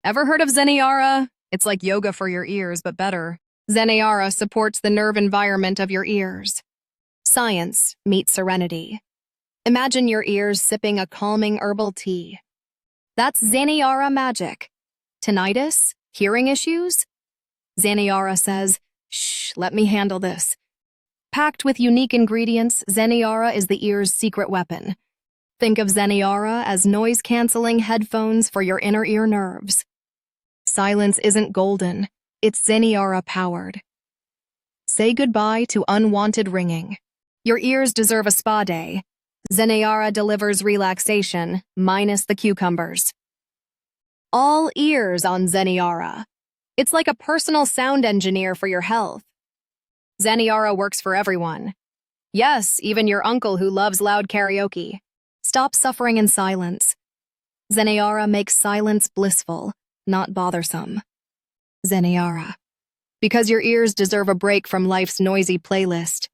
Ever heard of Zeneara? It's like yoga for your ears, but better. Zeneara supports the nerve environment of your ears. Science meets serenity. Imagine your ears sipping a calming herbal tea. That's Zeneara magic. Tinnitus? Hearing issues? Zeneara says, "Shh, let me handle this." Packed with unique ingredients, Zeneara is the ear's secret weapon. Think of Zeneara as noise-canceling headphones for your inner ear nerves. Silence isn't golden, it's Zeneara-powered. Say goodbye to unwanted ringing. Your ears deserve a spa day. Zeneara delivers relaxation, minus the cucumbers. All ears on Zeneara. It's like a personal sound engineer for your health. Zeneara works for everyone. Yes, even your uncle who loves loud karaoke. Stop suffering in silence. Zeneara makes silence blissful, not bothersome. Zeneara. Because your ears deserve a break from life's noisy playlist.